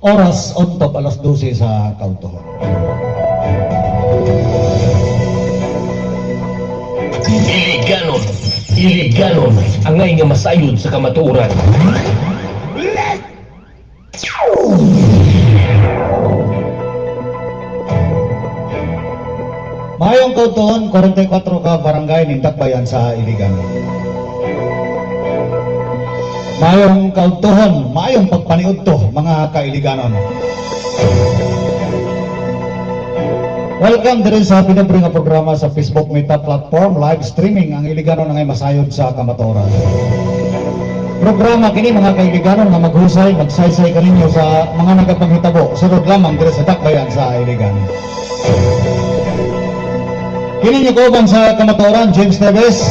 Oras on top, alas 12 sa Kautohon. Iliganon, angay nga masayod sa kamatuoran. Mayong Kautohon, 44 ka barangay ng Dakbayan sa Iliganon. Mayong Kautohon, mayong pagpaniud to, mga Kailiganon. Welcome din sa pinabring nga programa sa Facebook Meta Platform, live streaming ang Iliganon ngay masayod sa kamatuoran. Programa kini mga Kailiganon nga maghusay, magsaysay kaninyo sa mga nagapanghitabo, sunod lamang din sa Dakbayan sa Iliganon. Kini niyo kauban sa kamatuoran, James Neves.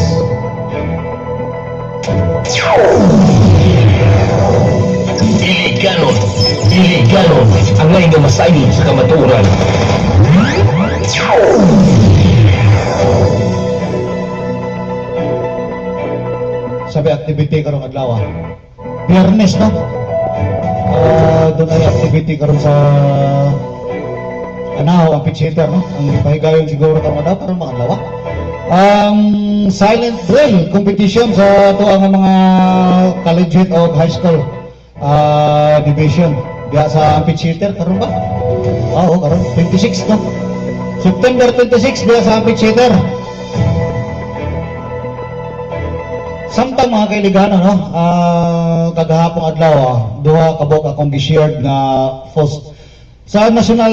Iliganon, angay nga masayod sa kamatuoran. Sabi activity karong adlaw. Biyernes no? Doon ay activity karon sa Anahaw, ang pitchhitter no? Ang ipahigayon siguro karong adlaw para mga adlaw. Silent drill competition sa tuang mga collegiate o high school division. Diya sa pitchhitter karon ba? Oo, karon 26 no? September 26 diya sa pitchhitter. Samtang mga Kailiganon, no? Kagahapong adlaw, duha kabok akong gi-shared na post sa national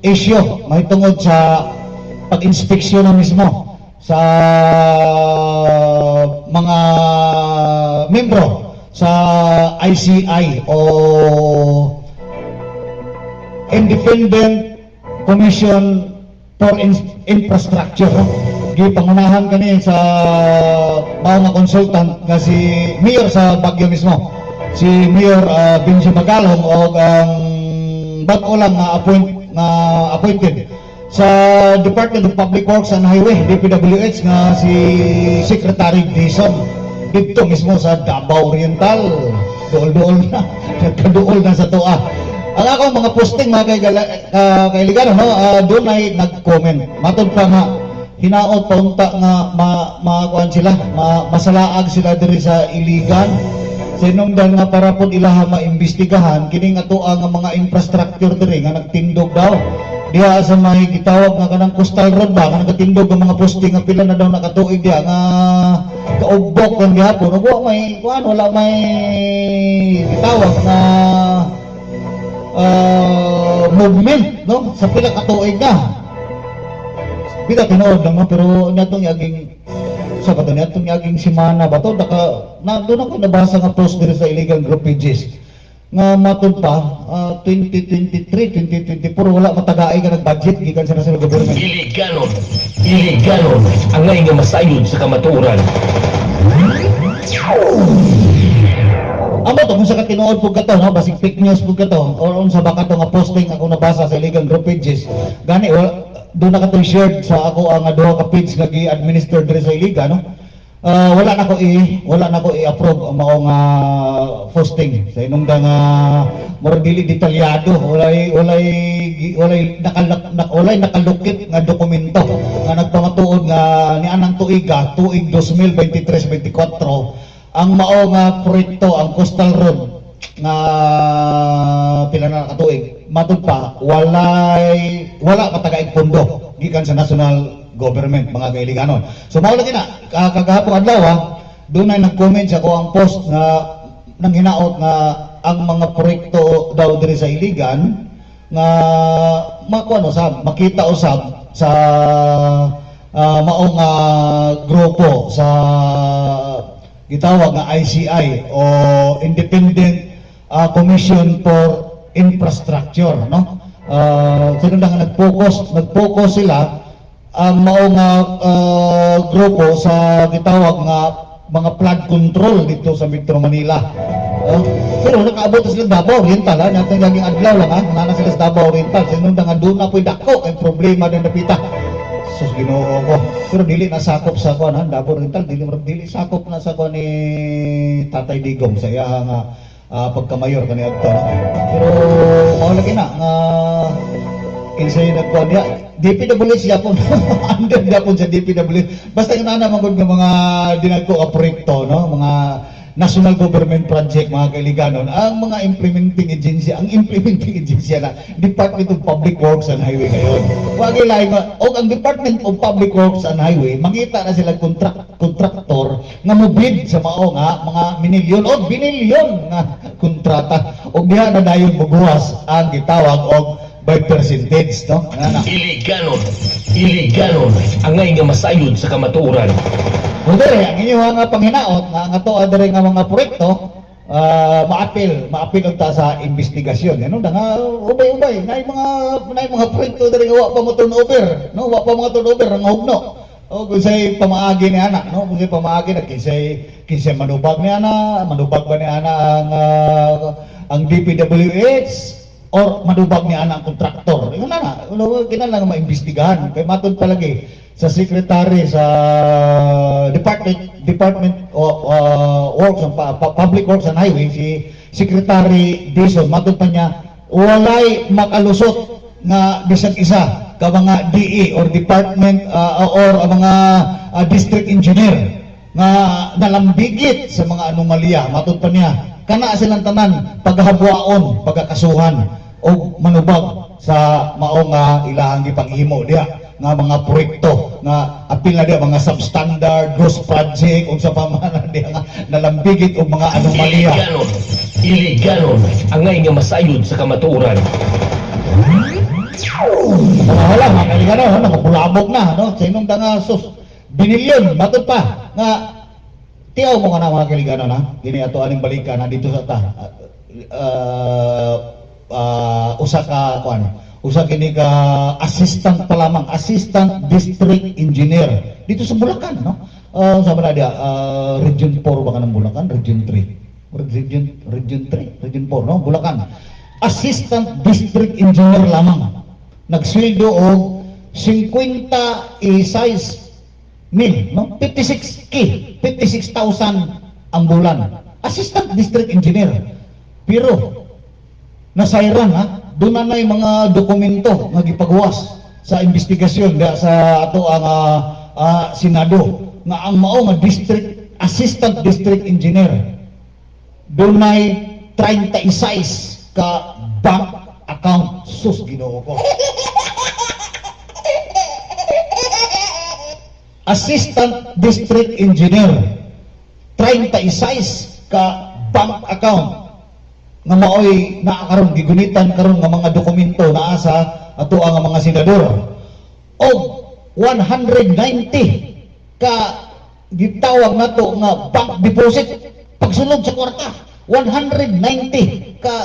issue mahitungod sa pag-inspeksyon na mismo sa mga membro sa ICI o Independent Commission for Infrastructure. Gipangunahan kani sa mga consultant nga si Mayor sa Baguio mismo, si Mayor Benji Magalong o ang bago lang na appointed sa Department of Public Works and Highway DPWH nga si Secretary Dison dito mismo sa Davao Oriental. Dool-dool na nagkaduol na sa tuwa. Ang akong mga posting mga Kailiganon, no? Doon ay nag-comment matod pa nga hinaot paunta nga makakuan sila, masalaag sila diri sa Iligan. Sinungdan nga para pud ilaha maimbestigahan kining atoa nga mga infrastructure diri nga nagtindog daw. Diha sa may gitawag nga kanang coastal road ba nga nagtindog ang mga posting nga pila na daw nakatuig diha nga kaugbok kan gihapon. Ug may kuan wala may gitawag na movement no sa pila ka tuig na. Kita tinuod lang pero natong yaging sa kato natong yaging simana ba to na doon ako nabasa nga post diri sa illegal group pages nga matud pa 2023 2024 wala matagaay ka nag-budget gikan sa national government. Iliganon, angay nga masayod sa kamatuoran. Amo to kung sa katinuod pug kato no basig fake news pug kato or unsa ba kato nga posting ako nabasa sa illegal group pages gani doon na katong shared sa ako ang duha ka page nga gi-administer diri sa Iliga no. Wala na ko i-approve ang maong posting sa inungda nga murag dili detalyado walay nakalukit nga dokumento nga nagpangatuod nga nianang tuig 2023-24 ang mao nga proyekto ang coastal road nga pila na katuig matud pa wala katagaig pondo gikan sa national government mga Kailiganon. So mao lagi na kagahapon adlaw doon ay nag-comment sa ko ang post nga nang hinaot nga ang mga proyekto daw diri sa Iligan nga makuan usab makita usab sa maong grupo sa gitawag nga ICI o Independent Commission for Infrastructure no. Sino nga nag-focus sila ang maong grupo sa gitawag nga mga flood control dito sa Metro Manila. Pero nakaabot sila Davao Oriental natin naging adlaw lang nana sila sa Davao Oriental sino nga doon na po'y dako ang problema din napita. Sus Ginoo ko. Pero dili na sakop sa kuan Davao Oriental dili sakop na sa kuan ni Tatay Digong sa iya nga pagka-mayor kani adto no. Pero mao lagi na nga kinsay nagkuan diha DPWH yapon under yapon sa DPWH basta ina na magud nga mga dinagko ka proyekto no, mga national government project mga kaibiganon, ang mga implementing agency, ang implementing agency na Department of Public Works and Highway ngayon. Wag ilay nga og ang Department of Public Works and Highway mangita na sila kontraktor nga mobid sa mao nga mga minilyon o binilyon nga kontrata og diha na dayon bubuwas ang gitawag og by percentage no. Iliganon ang ngay nga masayod sa kamatuoran. Kung dere, ang inyong nga panghinaot nga to dere nga mga proyekto maapil og ta sa investigasyon. Ano da nga ubay-ubay nay mga proyekto dere wa pa mo turnover, no? Wa pa mga turnover ang hugno. O kunsay pamaagi ni ana, no? Kunsay pamaagi na kinsay manubag ni ana, manubag ba ni ana ang DPWH or manubag ni ana ang kontraktor. Ingon na kinahanglan nga maimbestigahan kay matud palagi sa secretary sa Department of Works and Public Works and Highway, si Secretary Dizon, matud pa niya walay makalusot nga bisag isa ka mga DE or department or mga district engineer nga nalambigit sa mga anomalya. Matud pa niya kana silang tanan paghabuaon, pagkakasuhan o manubag sa mao nga ilahang gipanghimo diha nga mga proyekto nga apil na diha mga substandard, ghost project ug sa pamana diha nga nalambigit og mga anomalya. Iliganon ang ngay nga masayod sa kamatuoran. Wala mga kaibigan, nakapulabog na no sa inong nga sus binilyon matud pa nga tiyaw mo nga na mga kaibigan na kini ato aning balikan na dito sa ta usa kini ka assistant pa lamang, assistant district engineer dito sa Bulacan no. Sa mana dia region 4 ba kanang Bulacan, region 3 region 4 no, Bulacan. Assistant district engineer lamang nagsweldo og 56 mil no, 56,000 ang bulan. Assistant district engineer. Pero nasayran ha, doon na nay mga dokumento nga gipagawas sa investigasyon sa ato ang Senado nga ang mao nga assistant district engineer doon nay 36 ka bank account. Sus Ginoo ko. Assistant district engineer 36 ka bank account nga maoy naakaron gigunitan karon nga mga dokumento naa sa ato ang mga senador og 190 ka gitawag nato nga bank deposit pagsulod sa kwarta. 190 ka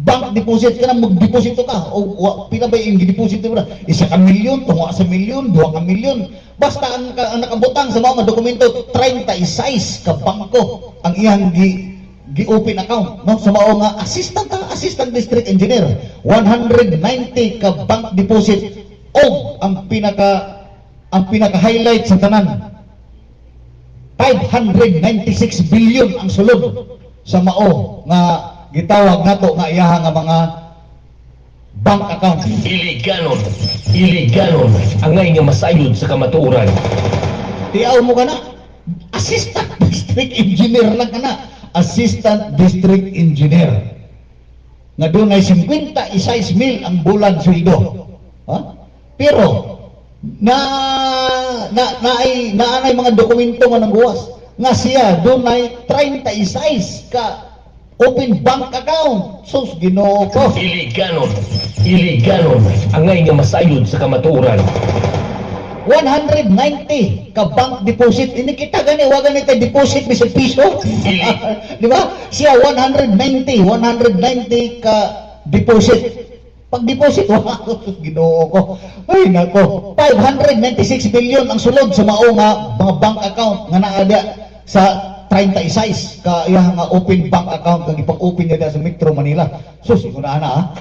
bank deposit ka na magdeposito ka o pila ba yung gideposito mo na 1 milyon, tunga sa milyon, 2 ka milyon basta ang nakabutang sa mga dokumento 36 ka bangko ang iyang gi-open account no sa mao nga assistant district engineer. 190 ka bank deposit o ang pinaka highlight sa tanan 596 billion ang sulod sa mao nga gitawag nato nga iyaha nga mga bank account. Iliganon ang ngay nga masayod sa kamatuoran. Tiyaw mo kana assistant district engineer lang kana, assistant district engineer nga doon ay 56 mil ang bulan sweldo. Pero naay mga dokumento nga nangguwas nga siya doon ay 36 ka open bank account. Sus Ginoo ko. Iliganon ang ngay nga masayod sa kamatuoran. 190 ka bank deposit. Ini kita gani wa gani tay deposit bisag piso. Di ba? Siya 190 ka deposit. Pag deposit Ginoo ko. Ay nako. 596 billion ang sulod sa mao nga mga bank account nga naa sa 36 ka iya nga open bank account nga ipag-open niya sa Metro Manila. Sus, kuna ana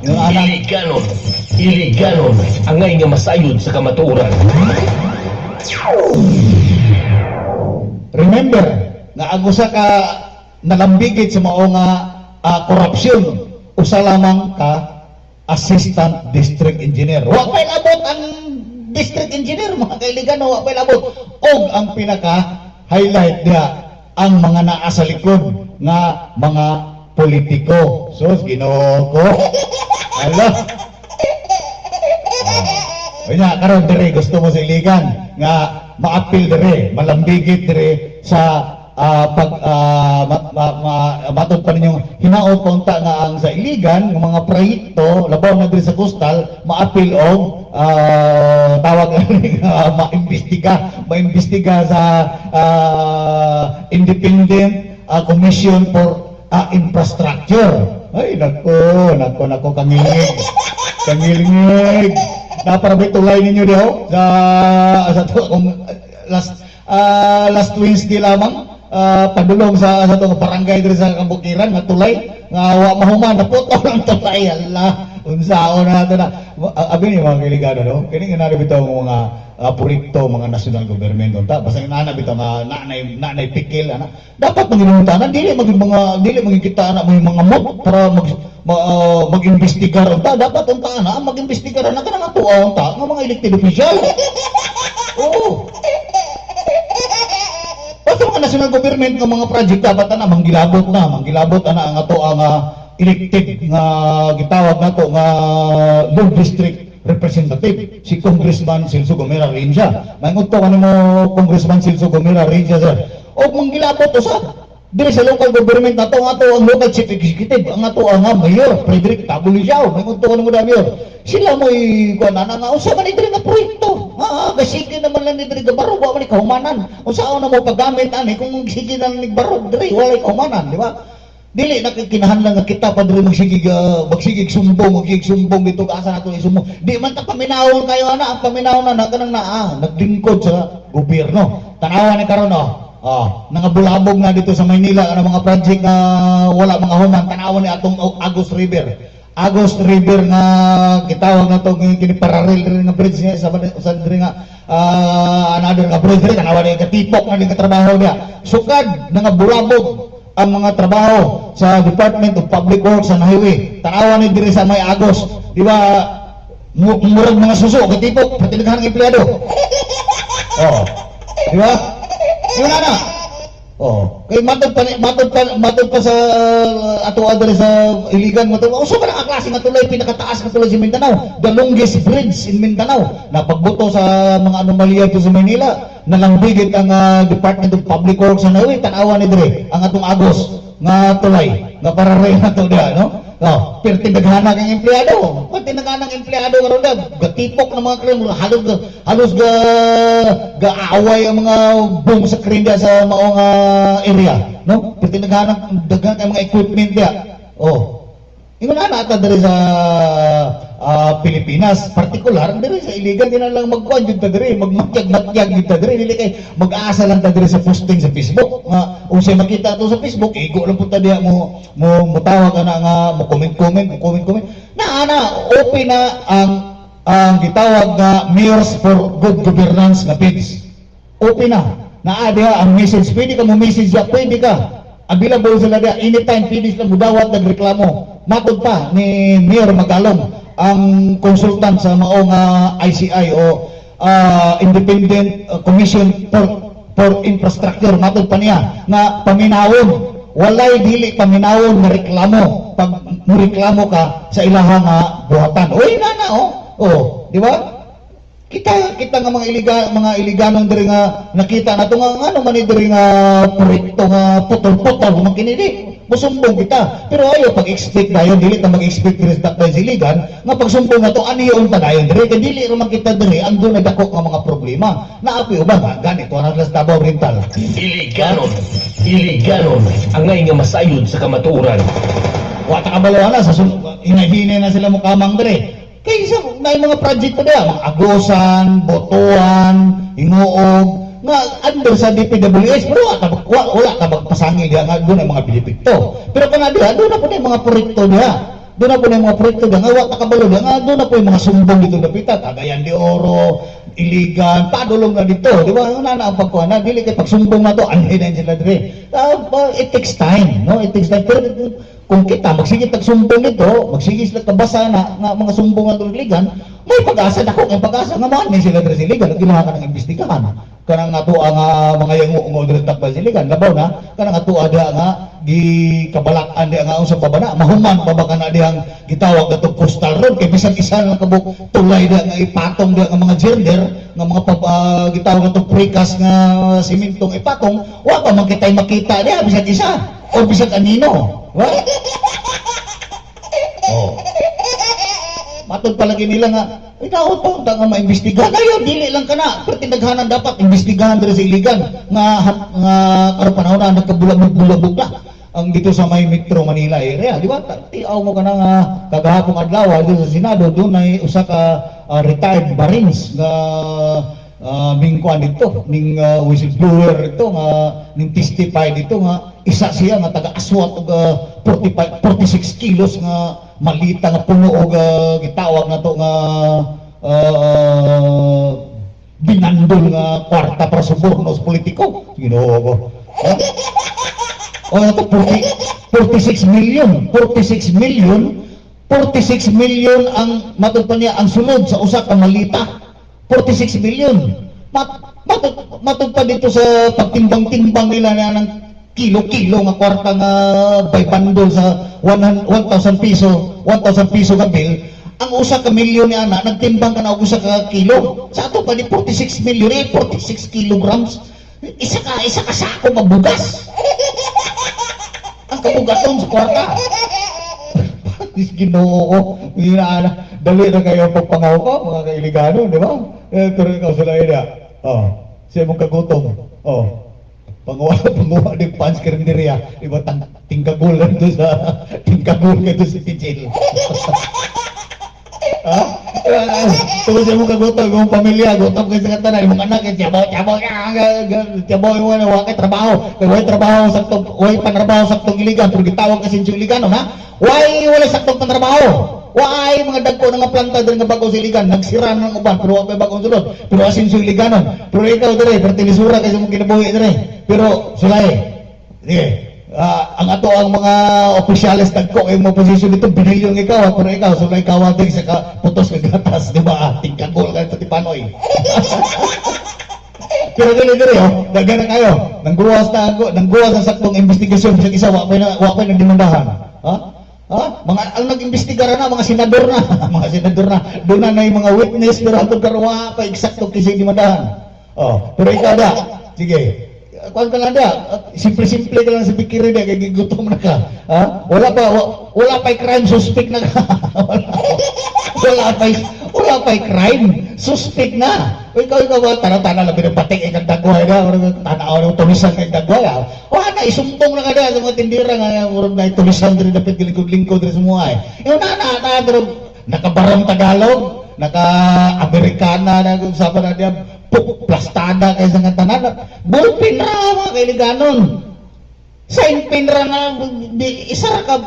Iliganon ang ngay nga masayod sa kamatuoran. Remember nga ang usa ka nalambigit sa mao nga korupsyon usa lamang ka assistant district engineer. Wa pay labot ang district engineer mga kaibigan, wa pay labot. Og ang pinaka highlight dia ang mga naa sa likod nga mga politiko. So Ginoo ko. Ala. Kanya karon dire gusto mo sa iligan nga maapil dire, malambigit dire sa matod pa ninyong hinaot punta nga ang sa iligan ng mga proyekto labaw na dire sa coastal maapil og tawag maimbestiga sa independent commission for infrastructure. Ay nako kangilingig naparabay tulay ninyo diho sa last Wednesday lamang padulong sa to barangay diri sa Kambukiran nga tulay nga wa mahuman naputol ang tulay. Allah unsaon na to na abi ni mga kiligado no kini nga bitaw mga proyekto mga national government unta basta na bitaw nga nanay pikil ana dapat manginungtanan dili maging kita ana mga mob para mag-imbestigar unta dapat unta ana mag-imbestigar ana kana nga tuwa unta nga mga elected official. Oo. Basta mga national government nga mga project dapat na manggilabot ana ang ato ang elected nga gitawag nato nga Lord District Representative si Congressman Silso Gomera Rinja. Maingon to kanimo Congressman Silso Gomera Rinja sir. Og manggilabot usa diri sa local government nato ang ato ang local chief executive ang ato ang mayor Frederick Tabuliao. Maingon to kanimo mayor. Sila mo'y kuan nga usa man diri nga proyekto. Sige naman lang ni diri barog wa man kahumanan. Unsaon na mo paggamit ani kung sige na ni barog diri walay kahumanan, di ba? Dili nakikinahanglan nga kita pa diri magsigig sumbong dito asa nato isumbong. Di man ta paminawon kayo ana, ang paminawon na kanang naglingkod sa gobyerno. Tanawan ni karon nangabulabog na dito sa Maynila ang mga project na wala mga human. Tanawan ni atong Agos River nga gitawag na to kini parallel rin nga bridge niya sa diri nga another nga bridge rin tanawan ni katipok na din katrabaho niya. Sukad nangabulabog ang mga trabaho sa Department of Public Works and Highway. Tanawan ni diri sa may Agos, di ba? Murag mga suso katipok pati naghanang empleyado. Di ba? Yun na. Kay matod pa sa ato adre sa iligan matod. Usa ba ang klase nga tulay pinakataas nga tulay sa Mindanao? The longest bridge in Mindanao. Napagbuto sa mga anomalya dito sa Manila. Nalangbigit ang Department of Public Works and Highway. Tanawa ni dire ang atong Agos nga tulay nga para rin na to dia, no? Pero tindaghana kang empleyado. Pag tindaghana kang empleyado karon da, gatipok ng mga krim halos gaaway ang mga boom sa krinda sa maong area, no? Pero tindaghana daghan ang mga equipment dia. Ingon na ata diri sa Pilipinas, partikular diri sa iligan din lang magkuan jud ta diri, magmatyag jud ta diri, dili kay mag-asa lang ta diri sa posting sa Facebook. Nga unsay makita to sa Facebook, igo lang pud ta diha mo tawag ana nga mo comment. Na open na ang gitawag nga Mayors for Good Governance nga page. Open na. Naa diha ang message, pwede ka mo message ya, pwede ka. Available sila diha anytime, pwede sila mudawat nagreklamo. Matod pa ni Mayor Magalong ang konsultant sa maong ICI o Independent Commission for Infrastructure. Matod pa niya na paminawon, walay dili paminawon nga reklamo pag mureklamo ka sa ilahang buhatan. Di ba? Kita nga mga iliganong diri nga nakita nato nga ano man diri nga proyekto nga putol-putol man kini musumbong kita. Pero ayo pag-expect dayon dili ta mag-expect diri sa iligan nga pagsumbong nato aniyon ta dayon diri kay dili ra man kita diri ando na dako nga mga problema. Naapi uban ganito ana sa Davao Oriental. Iliganon ang ngay nga masayod sa kamatuoran. Wa ta kabalawan sa hinay-hinay na sila mo kamang diri. Kaya isa, may mga project pa diya, mga Agosan, Botoan, Hingoog, nga under sa DPWS, pero wala ka magpasangil diya, nga doon ay mga bilipikto. Pero kung nga diya, doon na po na yung mga proyekto diya. Doon na po na yung mga proyekto diya, nga wala kabalo diya, nga doon na po yung mga sumbong dito napita, Cagayan de Oro, iligan, padulong na dito, di ba? Una na ang pagkuhanan, dili kay pagsumbong na to, anhin na sila dire. It takes time, no? It takes time. Pero kung kita, magsige tagsumbong nito, magsige sila tabasa na mga sumbong na iligan, may pag-asa na ko, may pag-asa nga man sila dire siligan, at ginawa ka ng imbestigahan. Kanang nga tuwa nga mga yung dire takba siligan, labaw na, kanang nga tuwa dia nga, gikabalakan dia nga sa babana, mahuman pa ba ka na diyang gitawag na itong coastal road, kay bisan isa ng kabuk tulay dia nga ipatong dia nga mga gender, nga mga gitawag na itong precast nga simintong ipatong, wa pa man kita'y makita dia, bisan isa, o bisan anino. Right? Oh. Matod palagi nila nga, ikaw pa nga maimbestigahan. Ayaw, dili lang ka na. Pero tinaghanan dapat, imbestigahan dito sa iligan. Nga karoon panahon na nagkabulabog-bulabog na. Ang dito sa may Metro Manila area. Di ba? Tiaw mo ka na nga kagahapong adlaw dito sa Senado. Doon ay usa ka retired Marines nga ning kuan dito, ning whistleblower dito nga ning testify dito nga isa siya nga taga-aswat og 46 kilos nga malita nga puno og gitawag na to nga binandol nga kwarta para sa bornos politiko. Ginoo ko. O ito 46 million ang matod pa niya ang sunod sa usa ka malita. 46 million. Matod pa dito sa pagtimbang-timbang nila na ng kilo-kilo nga kwarta nga by bundle sa 1,000 piso ka bill. Ang usa ka milyon ni ana nagtimbang ka na og usa ka kilo. Sa ato pa ni 46 million 46 kilograms. Isa ka sako mabugas. Ang kabugaton sa kwarta. Ginoo, dali na kayo pagpangaw ko, mga kailigano, di ba? Pero ikaw sa lain na, siya mong kagutom, panguha ng pants karinderya, di ba, tingkagul ka ito sa Pichil. Tungkol siya mong kagutom, yung pamilya, gutom kayo sa katanan, yung anak, tiyabaw yung wakay trabaho, kaya way trabaho way panrabaho sa itong iligan, pero gitawag kasi yung iligano, ha? Wala saktong panrabaho. Why mga dagko nga planta din nga bagong siligan, nagsira ng uban, pero wala bagong sulod. Pero asin sa iliganon. Pero ikaw dire, pertilisura kasi mong kinabuhi dire. Pero sulay, ang ato ang mga opisyales dagko ay mga posisyon dito, binilyon ikaw, pero ikaw, sulay kawating sa putos ng gatas, di ba? Tingkagol ka sa tipanoy. Pero dili dire, dagan na kayo. Nangguwas ang saktong investigasyon sa isa, wapay na dimandahan. Mga ang nag-imbestigar na mga senador na doon na yung mga witness pero hangtod karon pa eksakto kasi di madahan. Pero ikaw da, sige. Kuan ka lang da, simple-simple ka lang sa pikirin da kay gigutom na ka. Wala pa crime suspect na ka. wala pa crime suspect na. Ikaw ba tana-tana labi ng patik ikang dagway na, tanaw ng tulisan kay dagway. Wala na isumbong na kada sa mga tindira nga murag na tulisan diri dapat lingkod-lingkod diri semua eh. Yung na nakabarang Tagalog, naka-Amerikana na kung sapa na diya plastada kay sa tanan. Bullpen na mga kailiganon. Sign pin ra na isa ka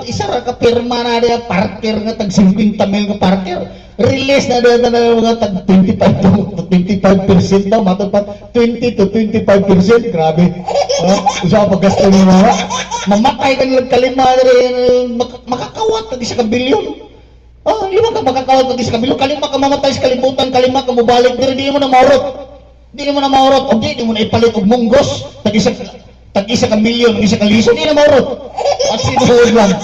pirma na diya parker nga tag 50 mil ka parker. Release na diya na mga tag 25% daw matod pa 20 to 25%. Grabe. Usa pa gasto ni mga mamatay ka nilang kalima makakawat tag isa ka bilyon. Lima ka makakawat tag isa ka bilyon, kalima ka mamatay sa kalibutan, kalima ka mobalik diri di mo na maurot. Di mo na maurot. Di mo na ipalit og munggos tag isa ka milyon, isa ka liso, di na maurot. At sinuhod lang.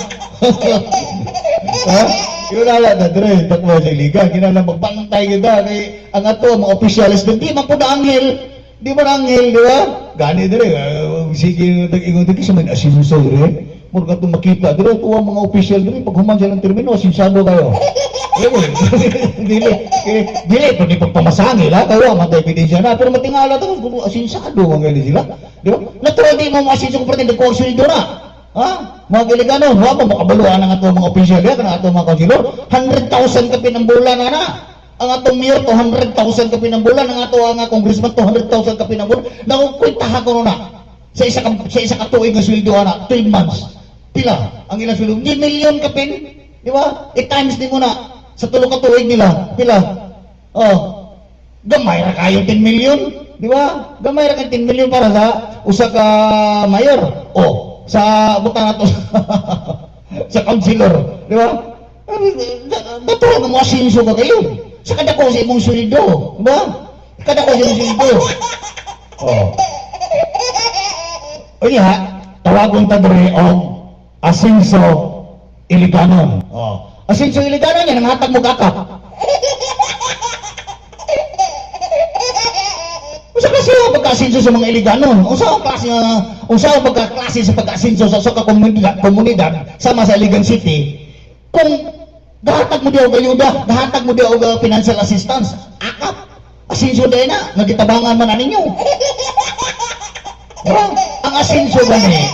Yun na dire, takbo sa liga, kinala magbantay kita, kay ang ato, mga opisyalis din, di man po na anghel, di ba? Gani dire, sige, nag-ingon din, kasi may asinso dire, mura ka itong makita dire, tuwa mga opisyal dire, pag human siya ng termino, asinsado kayo. Dili, pwede pagpamasangil, kayo, matay ebidensya na, pero matingala ito, asinsado, mga ganyan sila. Di ba? Natuwa di mo maasinso ko pati, nagkuha sweldo na. Mga giligano, makabaluan ang ato mga opisyal, ang ato mga konsilor, 100,000 ka pinambulan na. Ang atong mayor, 200,000 ka pinambulan, ang ato ang congressman, 200,000 ka pinambulan. Nakukwentahan ko na. Sa isa ka tuig na sweldo na, 12 months. Pila? Ang ilang sweldo, di million ka pin. Di ba? I-times din mo na. Sa tulong ka tuig nila. Pila? Gamay ra kayo 10 million, di ba? Gamay ra kayo 10 million para sa usa ka mayor. O, sa buta nato sa councilor, di ba? Dato nga mo asinso ka kayo. Sa kada ko sa imong sweldo, di ba? Kada ko sa imong sweldo. O niya, tawagon ta diri og Asinso Iliganon. Asinso Iliganon yan, ang hatag mo kakap. Usa kasi ang pagka-asinso sa mga Iliganon. Usa ang pagka-klase sa pagka-asinso sa komunidad sama sa Iligan City. Kung dahatag mo diya og ayuda, dahatag mo diya og financial assistance, akap. Asinso din na, nagitabangan man ninyo. Ang asinso gani,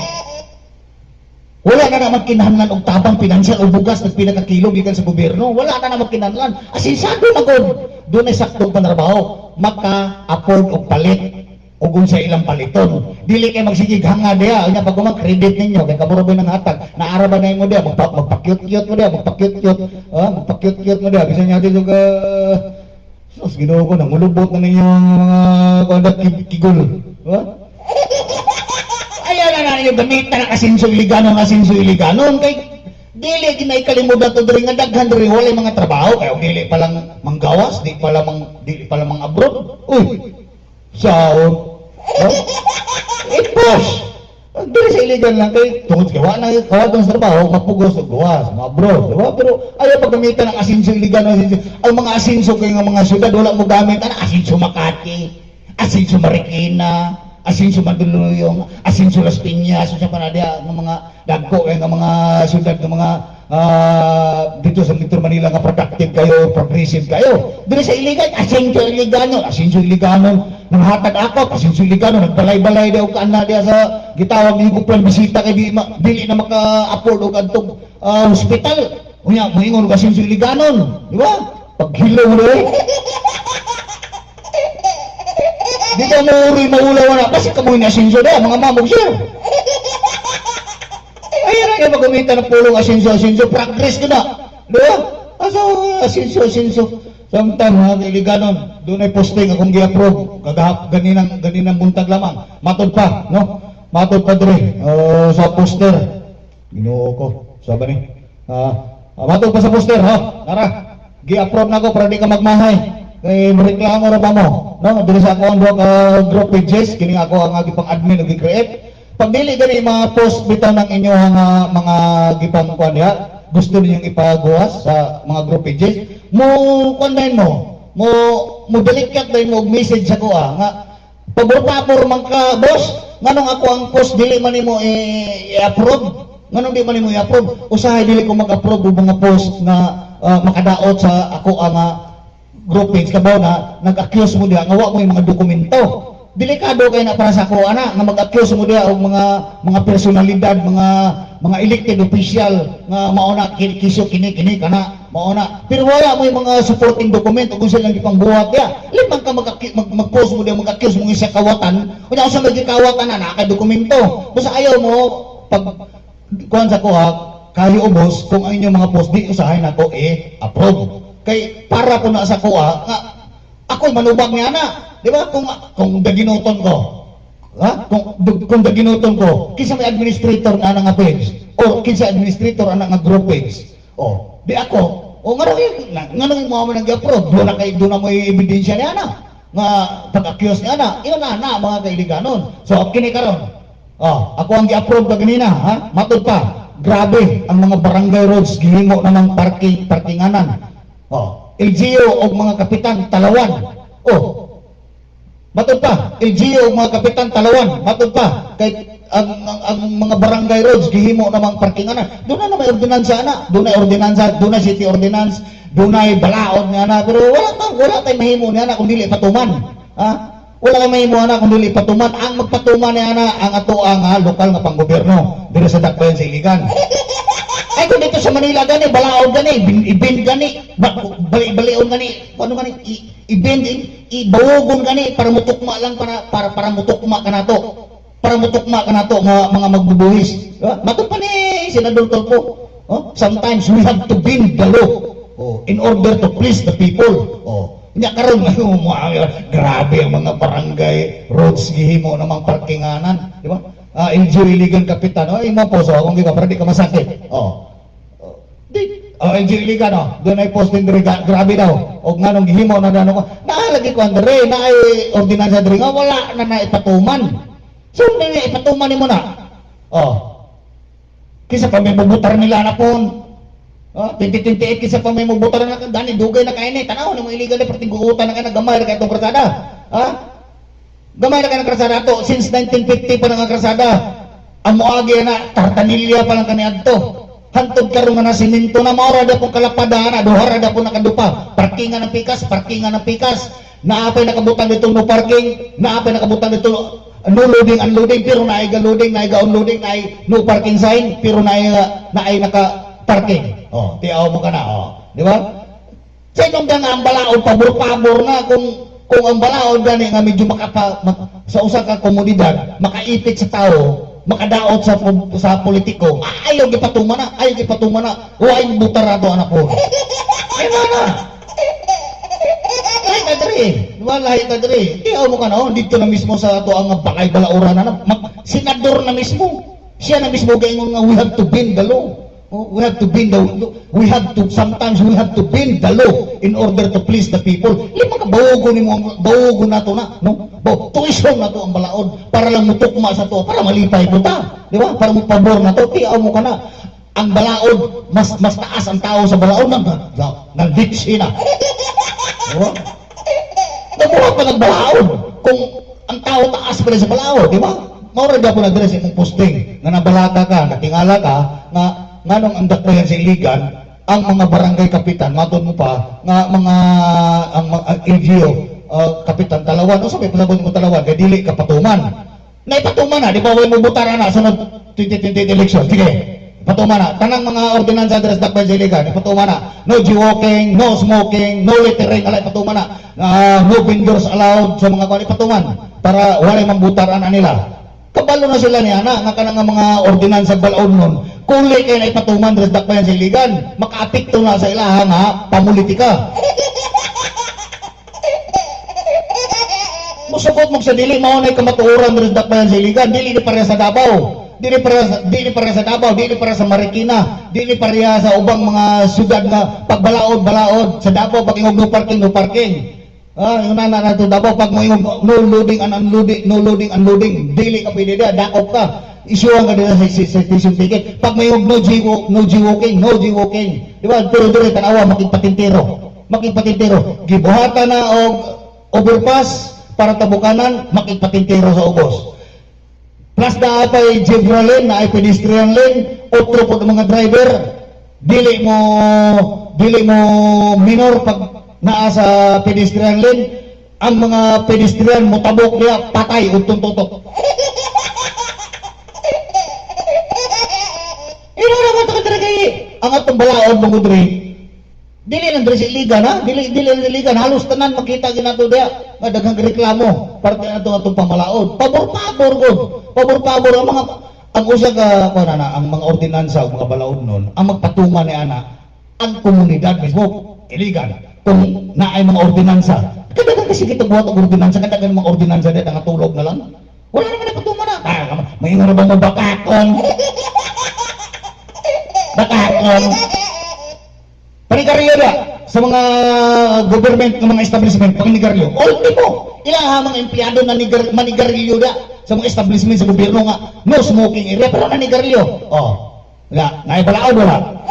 wala na naman kinahanglan og tabang pinansyal o bugas na pinakakilo gikan sa gobyerno. Wala na naman kinahanglan. Asinsado na gud. Doon ay saktong panarbaho. Maka-afford og palit o kung sa ilang paliton. Dili kay magsigig hanga diya. Nya pag umang credit ninyo kay kaburo ba ng hatag. Naaraba na mo diya, magpakyut-kyut mo diya, magpakyut-kyut mo diya. Bisan nya dito ka sus Ginoo ko nangulubot na ninyo mga kondak kigol. Ayan na yung gamitan ng asinso iliganon kay dili ginay kalimutan to diri nga daghan diri walay mga trabaho kay dili pa lang manggawas, dili pa lang mang abroad. Uy. Sao? Ipos. Dili sa iligan lang kay tungod gawa na kawadong sa trabaho mapugos og gawas, abroad, di ba? Pero ayaw paggamitan ng asinso iliganon. Ang mga asinso kay nga mga syudad wala mo gamit ana asinso Makati, asinso Marikina, Asinso Mandaluyong, Asinso Las Piñas, sa panadya ng mga dagko ng mga syudad ng mga dito sa Metro Manila nga productive kayo, progressive kayo. Dili sa iligan, Asinso Iliganon, nang hatag ako, Asinso Iliganon, nagbalay-balay daw ka na diya sa gitawag ni kuplan bisita kay dili na maka-afford og adtong hospital. Unya, moingon og Asinso Iliganon, di ba? Paghilo mo di ka mauri maulaw na kasi kamoy na asinso na mga mamog siya. Ayan na kayo magamitan ng pulong asinso progress ko na, di ba? Asa asinso sometime mga Iliganon doon ay posting akong gi-approve kagahap ganinang buntag lamang matod pa, no? Matod pa diri sa poster Ginoo ko saba ni matod pa sa poster ha nara gi-approve na ko para di ka magmahay kay reklamo ra ba mo, no? Dili sa ako ang group pages, kini ako ang gipang admin ug gi-create. Pag dili gani mga post bitaw ng inyong mga gipang kuan diha, gusto ninyong ipagawas sa mga group pages, mo kuan mo delikat din mo og message ako nga pabor man ka boss, nganong ako ang post dili man nimo i-approve, nganong di man nimo i-approve, usahay dili ko mag-approve og mga post nga makadaot sa ako ang group page kabaw na nag-accuse mo diha nga wa mo yung mga dokumento. Delikado kay na para sa ako ana nga mag-accuse mo diha og mga personalidad, mga elected official nga mao na kisyo kini kana mao na. Pero wala mo yung mga supporting document kung sila lang ipangbuhat diha. Limang ka mag-post mo diha mag-accuse mo isa kawatan. Unya usa may kawatan na kay dokumento. Basta ayaw mo pag kuan sa ko kayo ubos kung ang inyong mga post di usahay nako approve. Kay para ko na sa kuha nga ako'y manubag niya na, di ba? Kung daginuton ko, kung daginuton ko, kinsa may administrator na nga page o kinsa administrator na nga group page, di ako nganong mo man nag-approve doon na mo ebidensya niya na nga pag-accuse niya na iyon na mga Iliganon. So kini karon ako ang gi-approve ka ganina matod pa grabe ang mga barangay roads gihimo namang parkinganan. LGU og mga kapitan Talawan. Matod pa, LGU og mga kapitan Talawan. Matod pa, kay ang mga barangay roads gihimo namang parkinganan. Doon na may ordinansa na. Doon na ordinansa, doon na city ordinance, doon na balaod nga na. Pero wala tayong mahimo niya na kung dili patuman. Wala kang mahimo na kung dili patuman. Ang magpatuman niya na ang ato ang lokal nga panggobyerno. Dito sa dakbayan sa Iligan. Ay kung dito sa Manila gani, balaod gani, ibend gani, balion gani, ano gani, ibend, ibawugon gani, para mutukma lang, para mutukma ka na to. Para mutukma ka na to, mga magbubuhis. Matod pa ni Senador Tolpo. Sometimes we have to bend the law in order to please the people. Nya karon grabe ang mga barangay roads gihimo namang parkinganan, di ba? LGU iligan kapitan, imo po so kung para di ka masakit. LGU iligan doon ay posting diri grabe daw. Og nganong gihimo na dano ko. Naalagi ko andre na ay ordinansa diri nga wala na naipatuman. So na ipatuman nimo na. Kisa pa may bubutar nila na pon. 2028 kisa pa may bubutar na dani dugay na kay ni tanaw na mga illegal na pertiguutan na kay nagamay na kay itong krasada. Gamay na kay krasada to since 1950 pa nang krasada. Ang moagi na tartanilya pa lang kaniadto. Hantod karon nga na simento na maura da pong kalapadana, duhara da pong nakadupa. Parkingan ng pikas. Naapay nakabutang dito no parking, naapay nakabutang dito no loading, unloading, pero naay ga-loading, naay ga-unloading, naay no parking sign, pero naay naka-parking. Tiyaw mo ka na, di ba? Sa inong nga ang balaod, pabor-pabor na kung ang balaod gani nga medyo sa usa ka komunidad, makaipit sa tao, makadaot sa politiko, ayaw gipatuman na, huwag butarado anak ko. Ay na! Lahi ka diri. Tiyaw mo ka na, dito na mismo sa ato ang bakay balauran na, senador na mismo. Siya na mismo gayon nga we have to bend the law. Sometimes we have to bend the law in order to please the people. Lima ka bawugo na to na, no? Tuisyong na to ang balaod para lang mutukma sa to, para malipay po ta. Di ba? Para mo pabor na to, tiyaw mo ka na. Ang balaod, mas taas ang tao sa balaod, nag-ditch na. Di ba? Nabuhat pa ng balaod kung ang tao taas pa rin sa balaod, di ba? Maura di ako nag-dress itong posting na nabalata ka, natingala ka, nga nung ang dakbayan sa iligan, ang mga barangay kapitan, matod mo pa, nga mga LGU, kapitan Talawan, sabi pasabot mo Talawan, kaya dili ka patuman. Naipatuman na, di ba, huwag mo butara na, sunod 2028 election, sige. Patuman na. Tanang mga ordinansa address dakbayan sa iligan, patuman na. No jaywalking, no smoking, no littering, alay patuman na. No vendors allowed sa mga kuwan, patuman. Para walay mambutaran na nila. Kabalo na sila ni ana, nga kanang mga ordinansa balaod nun. Kuli kayo na ipatuman address dakbayan sa iligan, makaapekto na sa ilaha nga pamulitika. Musabot mo sa dili, maunay kamatuuran address dakbayan sa iligan, dili ni pareha sa Davao. Dili para sa Davao, dili para sa Marikina, dili para sa ubang mga syudad nga pagbalaod sa Davao pag ingog no parking. Yung na to Davao pag mo ingog no loading and unloading, dili ka pwede da, dakop ka. Isuhan ka dito sa station ticket. Pag may no jaywalking. Di ba? Pero dili tanawa makipatintero. Gibuhatan na og overpass para tabukanan, makipatintero sa ubos. Plus na ay zebra lane, na ay pedestrian lane, otro po ng mga driver, dili mo minor pag naa sa pedestrian lane, ang mga pedestrian mo tabok niya, patay, utong-tutok. Ino naman ito ka talaga ang atong balaod mga diri. Dili lang diri sa iligan ha, dili iligan, halos tanan makita ginato diya, nga daghang reklamo parte na atong pamalaod. Pabor-pabor ang usa ka ang mga ordinansa ug mga balaod nun, ang magpatungan ni ana ang komunidad mismo, iligan. Kung naay mga ordinansa, kadagan kasi kita buhat og ordinansa, kadagan mga ordinansa diya nga tulog na lang. Wala naman na patungan na. May nga ba mabakakon? Bakakon. Panigaryo na sa mga government ng mga establishment, panigaryo. Ultimo, ilang mga empleyado na manigaryo na sa mga establishment sa gobyerno nga, no smoking area, pero nanigaryo. Naibalaod wala.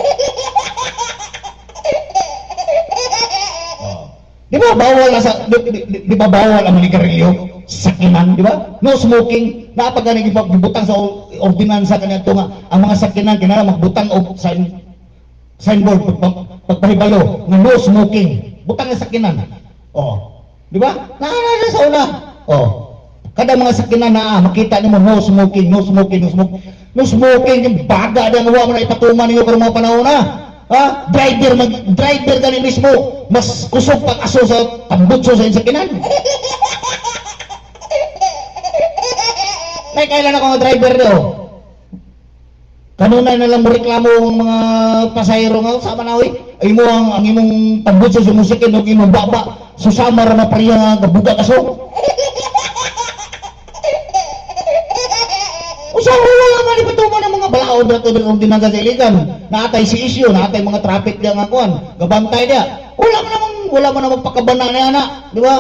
Di ba bawal ang manigaryo? Sakinan, di ba? No smoking. Napagaling ibutang sa ordinansa kanina ito nga, ang mga sakinan, kinala magbutang o signboard, pagpahibalo, na no smoking. Butang na sakinan. Di ba? Nakalala sa una. Kada mga sakinan na makita niyo mo, no smoking. No smoking, yung baga na nawa mo na ipatuman niyo para mga panahon na. Driver gani mismo, mas kusog pag-aso sa tambutso sa sakinan. May kailan ako mga driver niyo. Kanunay na lang mo reklamo ang mga pasahero nga sa Manawi. Ay mo ang imong tambutso sa musikin, ang imong baba susama ra mapriya nga buga kaso. Usa wala man ipatuman ang mga balaod nato ng ordinansa sa iligan. Naatay si issue, naatay mga traffic diya nga kuan, gabantay dia. Wala man namang pakabana niya na, di ba?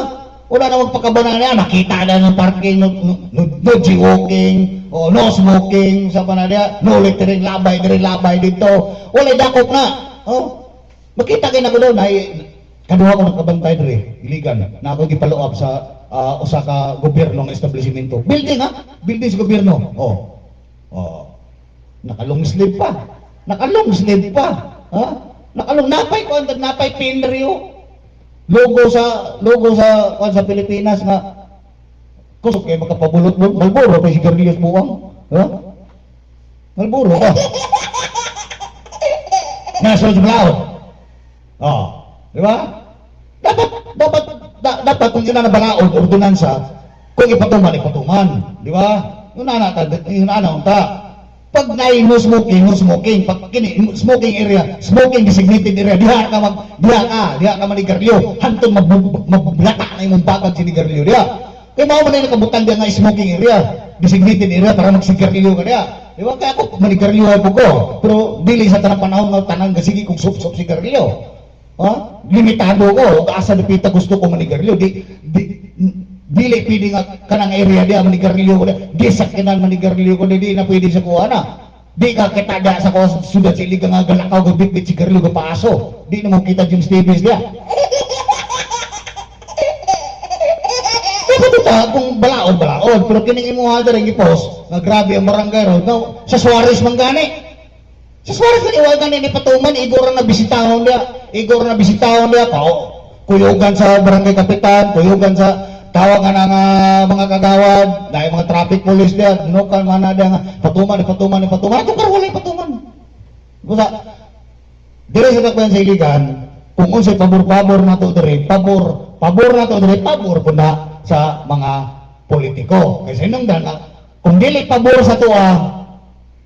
Wala namang pakabana niya, nakita na ng parking, no jaywalking, o no smoking, sa panadya, no littering labay dito. Wala dakop na. Oh. Makita kayo na ko doon, ay kaduha ko ng kabantay diri, iligan, na ako gipalo-up sa usa ka gobyerno ng establishmento. Building ha? Building sa gobyerno. Nakalong sleeve pa. Ha? Napay ko, napay pinrio. Logo sa Pilipinas nga kusok kayo makapabulot mo. Malboro pa si Garlios buwang. Ha? Malboro ka. Nasa sa Malao. Di ba? Dapat kung ina na balaod, ordinansa, kung ipatuman. Di ba? Yun na unta. Pag naay no smoking. Pag kini smoking area, smoking designated area, diha ka manigarlyo. Hantong mablata na imong bagag sinigarlyo diha. Kaya mao man nakabutan diha nga smoking area, designated area para magsigarlyo ka diha. Di ba? Kaya ako manigarlyo ay ko. Pero dili sa tanang panahon nga tanang gasigi kung sup sigarlyo. Limitado ko, asa dipita gusto ko manigarlyo. Dili pwede nga kanang area diya manigarlyo ko di sakinan manigarlyo ko di na pwede sa kuha na di ka kita diya sa kuha sudat sa iliga nga galakaw gabit si garlyo ka paaso di na mo kita James Davis diya kung balaod pero kining imo ha rin i-post nga grabe ang barangay road no, sa Suarez man gani sa Suarez man iwagan ni patuman igor na bisitahon diya kuyugan sa barangay kapitan kuyugan sa tawagan ng mga kagawad, dahil mga traffic police diya, dinukal man na diya nga, patuman. Ito karwala yung patuman. Busa, dire sa takbayan sa iligan, kung unsay pabor na to dire, pabor po na sa mga politiko. Kasi nung dana, kung dili pabor sa tuwa,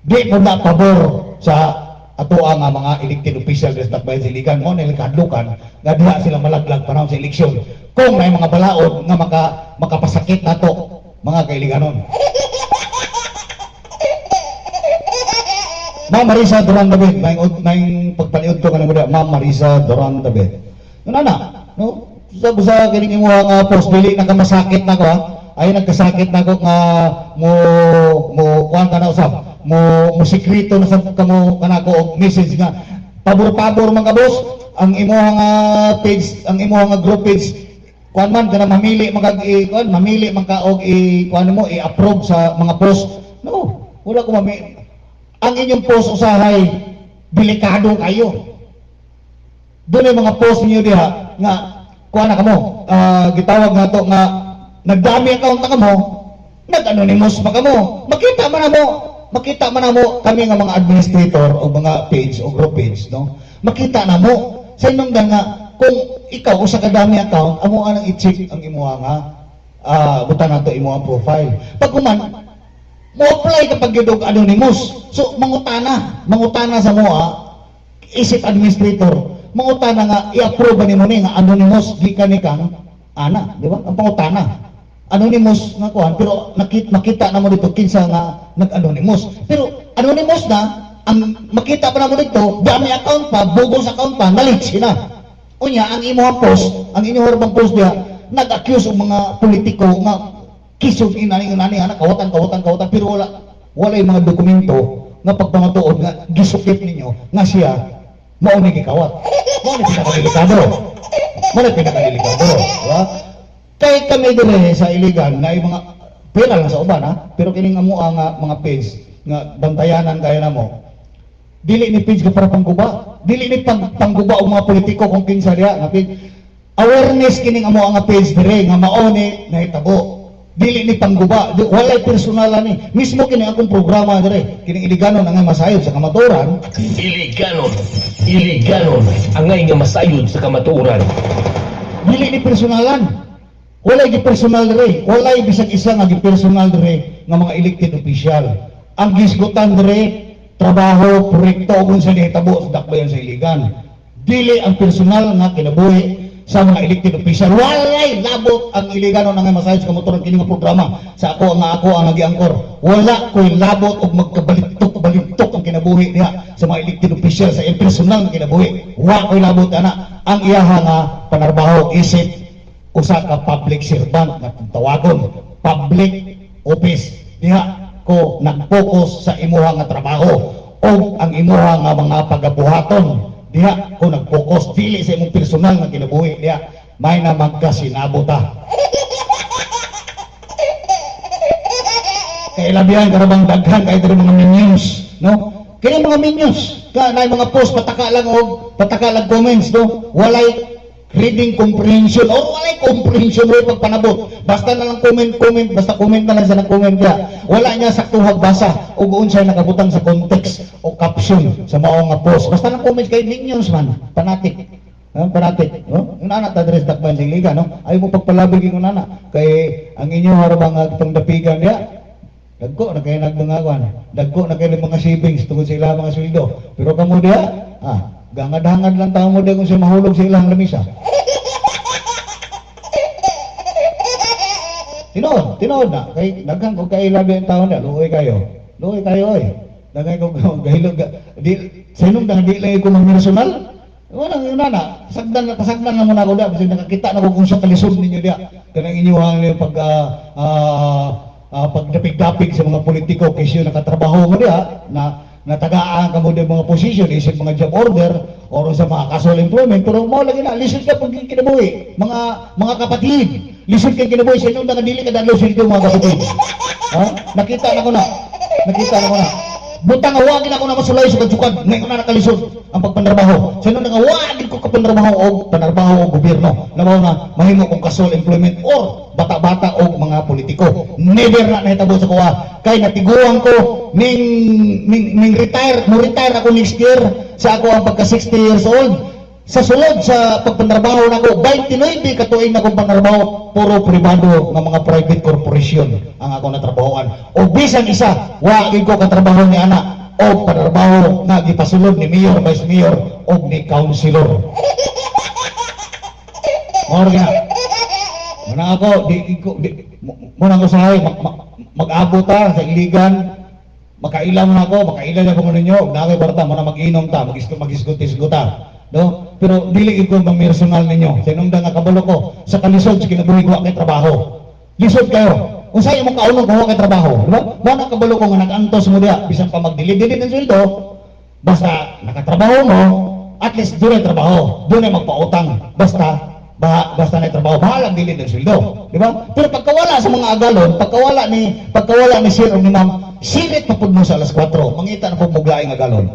di po na pabor sa ato ang mga elected official sa takbayan sa iligan mo nilikadlukan nga diha sila malaglag panahon sa eleksyon kung may mga balaod nga makapasakit nato mga kailiganon. Ma'am Marisa Duran David, may pagpaniud ko kanang muda, Ma'am Marisa Duran David. No? Sa kining imo nga post dili na ka masakit nako ha. Ay nagkasakit nako nga mo kuan ka na usab. Mo sekreto na sa kamo kanako og message nga pabor mga boss ang imong page ang imong group page kuan man kana mamili man ka og kuan mo i-approve sa mga post no wala ko ang inyong post usahay delikado kayo doon yung mga post niyo diha nga kuan na kamo gitawag nga to nga nagdami account na kamo nag-anonymous pa kamo makita man na mo kami nga mga administrator o mga page o group page no makita na mo sa inong nga kung ikaw usa ka dami account amo anang i-check ang imuha nga butan nato imuha profile pag kuman mo apply kapag gyud anonymous so mangutana sa moa isip administrator mangutana nga i-approve nimo ni nga anonymous gikan ni kang ana di ba ang pangutana anonymous nga kuan pero makita na mo dito kinsa nga nag-anonymous pero anonymous na ang makita pa na mo dito dami account pa bogus account pa nalit sila unya ang inyong post diya nag-accuse og mga politiko nga kisog inani anak kawatan pero wala yung mga dokumento nga pagpamatuod nga gisukit ninyo nga siya mao ni gikawat mao ni pinakadelikado diba kay kami dire sa iligan na yung mga pera lang sa uban ha pero kining amo ang mga page nga bantayanan kaya na mo dili ni page ka para pangguba dili ni pangguba og mga politiko kung kinsa diha nga page awareness kining amo ang page dire nga mao ni nahitabo dili ni pangguba walay personal ni mismo kini akong programa dire kining iliganon ang masayod sa kamaturan iliganon ang nga masayod sa kamaturan dili ni personalan walay gi-personal dire, walay bisag isa nga gi-personal dire nga mga elected official. Ang gisgutan dire trabaho, proyekto ug unsa nihitabo sa dakbayan sa iligan. Dili ang personal nga kinabuhi sa mga elected official. Walay labot ang iligano na nga masahe sa kamotor ng kini nga programa sa ako ang nag-iangkor. Wala ko'y labot og magkabalitok ang kinabuhi niya sa mga elected official sa personal nga kinabuhi. Wa ko'y labot ana. Ang iyaha nga panarbaho isip usa ka public servant nga tawagon public office. Diha ko nag-focus sa imuha nga trabaho o ang imuha nga mga pagabuhaton. Diha ko nag-focus dili sa imong personal nga kinabuhi. Diha may na magkasinabota. Kay labihan karabang daghan kay diri mga minions, no? Kaya mga minions, na mga post pataka lang comments, no? Walay reading comprehension or walay comprehension way pagpanabot. Basta na lang comment, basta comment na lang sa nag-comment niya. Wala niya saktong hagbasa ug unsay nakabutang sa context o caption sa mao nga post. Basta lang comment kay minions man, fanatic. Fanatic, no? Yung anak ta dress dakban sing liga, no? Ay mo pagpalabig yung anak kay ang inyo harabang pangdapigan niya. Dagko na kayo nagbangawan, dagko na kayo ng mga savings tungkol sa ilang mga sweldo. Pero kamo diha, gangad-hangad lang tao mo diha kung siya mahulog sa ilang lamisa. Tinood na. Kay daghang kung kayo labi ang tao na, luoy kayo, oy. Daghang kung gahilog, sinong di lang ko personal? Wala yun na, pasagdan na muna ako diha, kasi nakakita na ko kung sa kalisod ninyo diha. Kanang inyuhang pagdapig-dapig sa mga politiko kasi nakatrabaho mo diha na natagaan ka mo din mga position isip mga job order o sa mga casual employment, pero mo lagi na lisod ka pag kinabuhi mga kapatid, lisod ka kinabuhi sa inyo na dili ka dalo sildo mga kapatid. Nakita na ko na butang awagin ako na masulay sa kadsukan ngayon ko na nakalisod ang pagpanarbaho sa inyo nga wagin ko kapanarbaho o panarbaho o gobyerno nabaw na mahimo kong casual employment or bata-bata o mga politiko. Never na nahitabo sa kuha kay natiguan ko ning retire ako next year sa ako ang pagka 60 years old. Sa sulod sa pagpanarbaho nako 29 katuig na kong panarbaho puro pribado nga mga private corporation ang ako natrabahoan o bisan isa wa gyud ko katrabaho ni ana o panarbaho nga gipasulod ni mayor, vice mayor o ni councilor. Mao na muna ako muna ko sahay mag-abot ta sa iligan makailam na ako mo ninyo nakay barta muna mag-inom ta mag-isgot ta, no? Pero dili ko ang personal ninyo. Sinungdan nga kabalo ko sa kalisod sa kinabuhi ko kay trabaho. Lisod kayo. Unsay imong kaunong kuha kay trabaho, di ba? Ba kabalo ko nga nag-antos mo diha bisan pa magdili-dili ng sweldo, basta nakatrabaho mo, at least dunay trabaho, dunay magpautang. Basta na trabaho, bahala dili ng sweldo, di ba? Pero pagkawala sa mga agalon, pagkawala ni sir o ni ma'am, sirit pa pud mo sa alas 4, mangita na pud mo glaing agalon.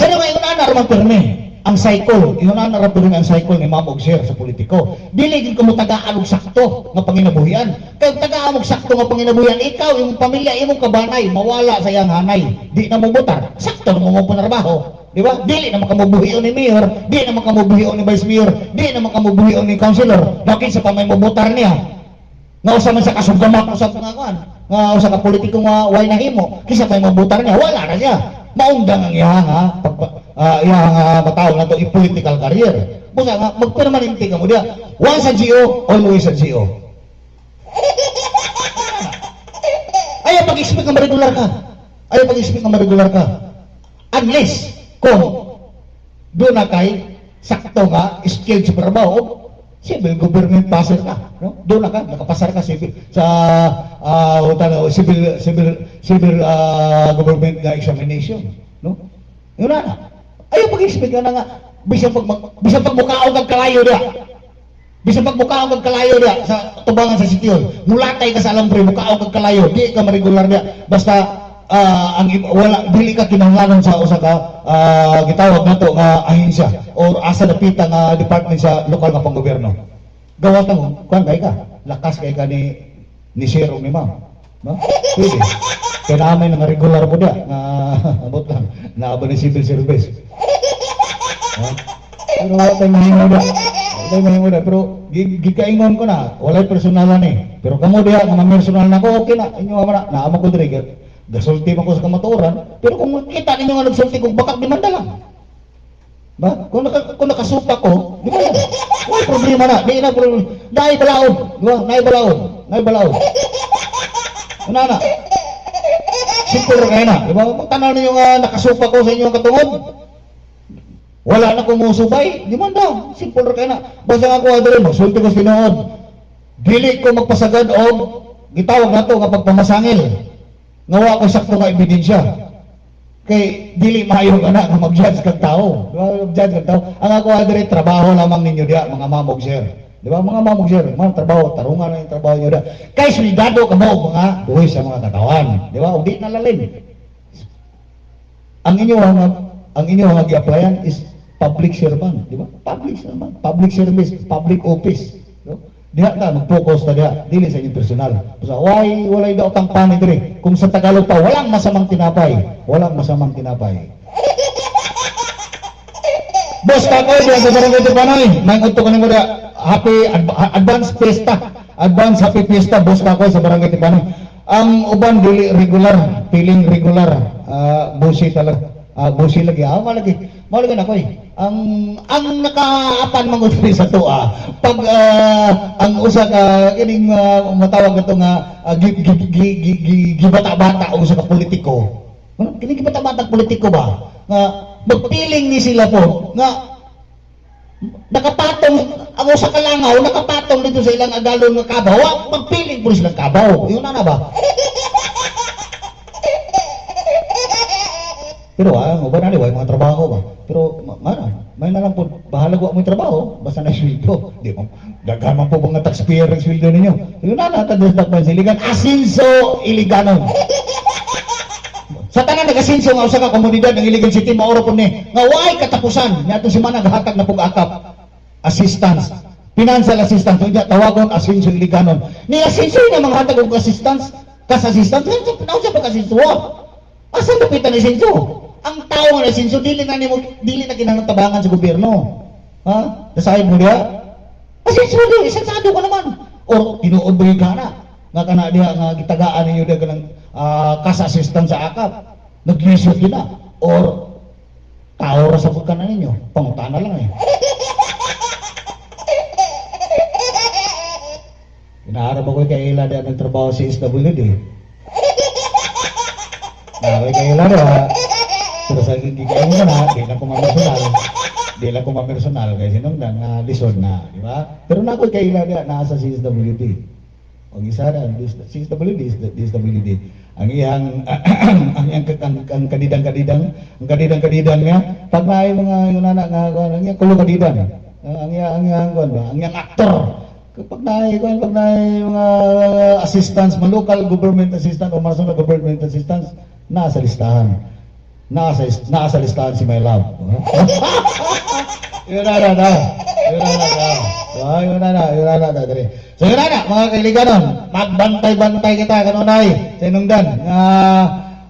Pero may una na pirmi ang cycle, una na pirmi ang cycle ni ma'am og sir sa politiko. Dili gid ko mo tagaan og sakto nga panginabuhian. Kay tagaan og sakto nga panginabuhian, ikaw imong pamilya imong kabanay mawala sa iyang hanay, di na mo butar. Sakto mo panarbaho. Di ba? Dili na makamubuhion ni mayor, di na makamubuhion ni vice mayor, di na makamubuhion ni councilor. Bakit sa pamay mo butar niya? Nga usa man sa kasugdamak usab nga kuan. Nga usa ka politiko nga way nahimo, kisa pay mo butar niya, wala na siya. Maundang ang iyang matawag na to i-political career. Busa nga magpermanente ka mo diya. Once sa GO, always sa GO. Ayaw pag-expect na ma-regular ka. Unless kung doon na kay sakto nga skilled sa trabaho, civil government passer ka, no? Doon na ka, nakapasar ka civil government na examination, no? Yun na. Ayaw pag-expect ka na nga bisan pag mukaog kag kalayo diha. Bisan pag mukaog kag kalayo diha sa tubangan sa sityon, mulatay ka sa alambre, mukaog kag kalayo, di ka ma-regular diha. Basta wala dili ka kinahanglan sa usa ka gitawag nato nga ahensya or asa dapita nga department sa lokal nga panggobyerno. Gawas ta mo, kuan kay ka, lakas kay ka ni sir o ni ma'am, no? Pwede. Kaya namin nga regular po diya nga abot lang naaba ni civil service. Pero wala tayong mahimo da. Pero gikaingon ko na, walay personalan Pero kamo diha nga personal na ko, okay na. Inyo man na amo ko diri. Gasulti man ko sa kamaturan, pero kung makita ninyo nga nagsulti kong bakak demanda lang. Ba? Kung nakasupa ko, di ba yan? Wala problema na. Di na problema. Naibalaod. Di ba? Naibalaod. Ano na? Simple kayo na. Di ba? Magtanaw ninyo nga nakasupa ko sa inyong katungod. Wala na kumusubay. Di man daw. Simple kayo na. Basta nga ko adre, magsulti ko sinuod. Dili ko magpasagad o gitawag na to kapag pamasangil. Ngawa ko sakto nga ebidensya. Kay dili maayo anak nga mag-judge kag tao. Di ba? Mag-judge kag tao. Ang ako adre, trabaho lamang ninyo diya, mga mamog sir. Di ba? Mga mamog sir, mga trabaho, tarungan na yung trabaho nyo diya. Kay solidado ka mo mga buhay sa mga katawan. Di ba? O di nalalim. Ang inyo ang gi-applyan is public servant, di ba? Public servant, public service, public office. No? Diha ta mag-focus ta diha, dili sa inyong personal. So why walay daw tang panig diri? Kung sa Tagalog pa, walang masamang tinapay. Walang masamang tinapay. Boss ka ko diya sa barangay Tupanoy. Mangunto ko nimo diha. Happy advance fiesta. Advance happy fiesta boss ka ko sa barangay Tupanoy. Ang uban dili regular, feeling regular. Busi talaga. Busi lagi. Malagi na ko eh. Ang nakaapan mangutri sa tuwa pag ang usa ka kining matawag ato nga gibata-bata o usa ka politiko. Kining gibata-bata politiko ba nga magpiling ni sila po nga nakapatong ang usa ka langaw nakapatong dito sa ilang agalon nga kabaw, magpiling po silang kabaw. Yun na ba? Pero uban na liway mga trabaho ba. Pero may na lang po bahala ko mo trabaho basta na sweldo. Di mo daghan po mga taxpayer ang sweldo ninyo. Yun na tadus dakpan siligan asinso iliganon. Sa tanan nagasinso nga usa ka komunidad ng Iligan City maoro po ni nga way katapusan niadto si man naghatag na pug-akap assistance. Financial assistance unya tawagon asinso iliganon. Ni asinso nga manghatag og assistance kas assistance sa pag-asinso. Asa dapitan ni asinso? Ang tao nga asinso dili na kinahanglan sa gobyerno. Ha? Nasayod mo diha? Asinso di isensado ka naman. O tinuod ba yung kana? Nga kana diha nga gitagaan ninyo diha kanang kas-assistant sa akap. Naglisod din na. Or tao ra sa pagkana ninyo. Pangutana lang eh. Inaarap ako kay Ila diha nagtrabaho si SWD. Kay Ila diha pero sa gigikain mo na, di lang ko ma-personal kaya sinungdan na lisod na, di ba? Pero na ako'y kaila na nasa CSWD. O isa na, CSWD. Ang iyang ang kadidang nga, pag na yung mga yung anak nga, ang iyang kulo kadidang, ang iyang aktor, pag na yung mga assistants, mga local government assistant o national government assistants, nasa listahan. Nasa listahan si My Love. Yun na. So yun na, mga kailiganon, magbantay-bantay kita kanunay sa inungdan.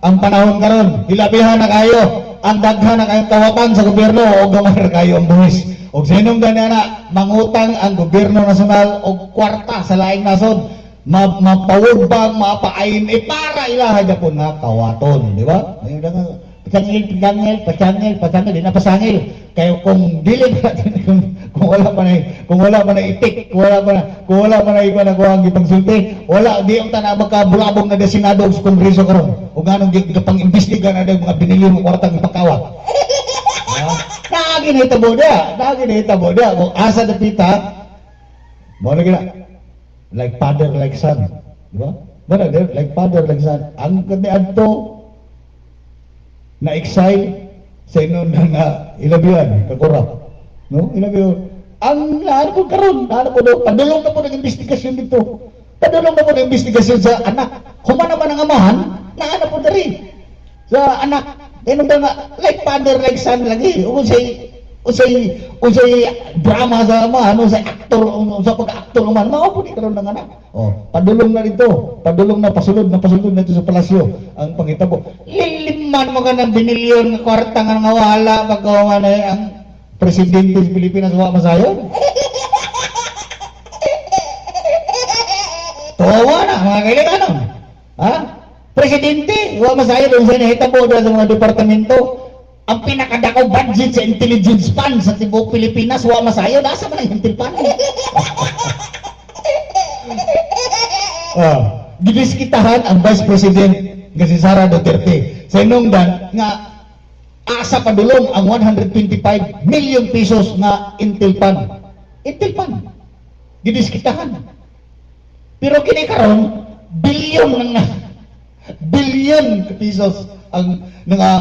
Ang panahon karon, hilabihan na kayo, ang daghan na kayong tawatan sa gobyerno o gamar kayo ang buwis. O sa inungdan na, mangutang ang gobyerno nasyonal o kwarta sa laing nasod, mapawag bang, mapaayin, para ilahay na po nga kawaton. Di ba? Ayun na pagangil, di na pasangil. Kaya kung dili kung wala pa na itik, kung wala pa na ikaw na kuhang gipang sulti, wala, di ang tanang magkabulabong na desinado sa kongreso karon. O ganong gipang-imbestiga na mga binilyon ng kwartang ipakawat. Naginahitabo dia. Kung asa na pita, mo na gina, like father, like son. Di ba? Like father, like son. Ang kandian to, na-exile sa inyo ng ilabihan, kakurap. No? Ilabihan. Ang naano po karon, padulong na po ng investigasyon dito. Padulong na po ng investigasyon sa anak. Humana ba ng amahan, naano po na rin. Sa anak, ano ba nga, like father, like son lagi. Usay drama sa amahan, usay aktor, sa pag-aktor naman, maupo di karon ng anak. Padulong na dito, pasulod na dito sa palasyo ang pangitabo. Liliman mo ka ng binilyon ng kwarta nga wala pagkawa na ang presidente sa Pilipinas wa masayon. Tawa na mga kailangan. Ha? Presidente, wa masayon sa nahitabo sa mga departamento. ang pinakadakaw budget sa intelligence fund sa tibuok Pilipinas, wa masayo, nasa man ang intel fund. Gidiskitahan ang Vice President nga si Sara Duterte sa inungdan nga asa padulong ang 125 million pesos nga intel fund. Intel fund. Gidiskitahan. Pero kini karon bilyon billion pesos ang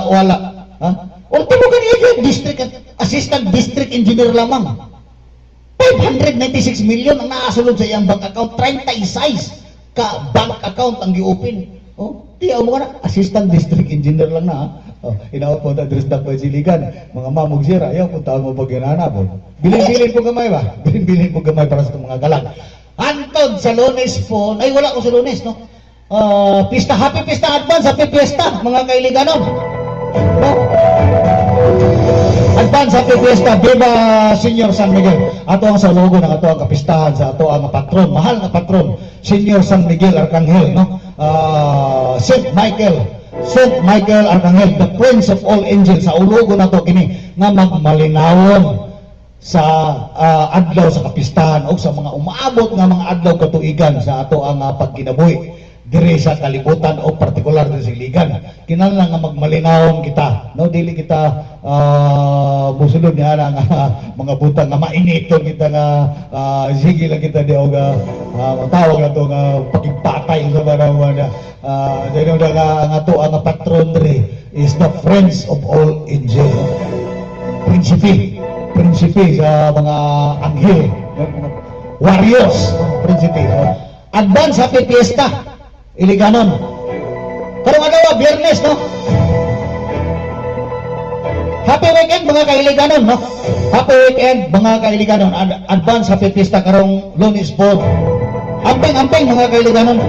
wala. Ha? Ultimo ganyan district assistant district engineer lamang. 596 million ang naasulod sa iyang bank account, 36 ka bank account ang gi-open. Oh, tiyaw mo na assistant district engineer lang na. Oh, inaot mo ta address na pa siligan. Mga mamog sira, ayaw kung taon mo pag-inana po. Bilin-bilin po gamay ba? Bilin-bilin po gamay para sa mga galang. Antod sa Lunes po, ay wala ko sa Lunes, no? Pista, happy pista advance, happy pista, mga kailiganon. No? Advance happy fiesta, viva Senior San Miguel. Ato ang salugo ng ato ang kapistahan sa ato ang patron, mahal na patron, Senior San Miguel Arcangel, no? Saint Michael Arcangel, the Prince of all angels. Sa ulogo na to kini nga magmalinawon sa adlaw sa kapistahan o sa mga umaabot nga mga adlaw katuigan sa ato ang pagkinabuhi diri sa kalibutan o partikular sa siligan. Kinahanglan nga magmalinawon kita, no? Dili kita musulod niya nga mga butang nga mainiton kita nga sige lang kita di og matawag na to nga pagipatay sa mga dino nga ato ang patron diri is the Friends of all angels. Prinsipe sa mga anghel, warriors, prinsipe. Advance happy fiesta, Iliganon. Karong adlaw Biyernes, no? Happy weekend mga kailiganon, no? Happy weekend mga kailiganon. Advance happy fiesta karong Lunes po. Amping mga kailiganon.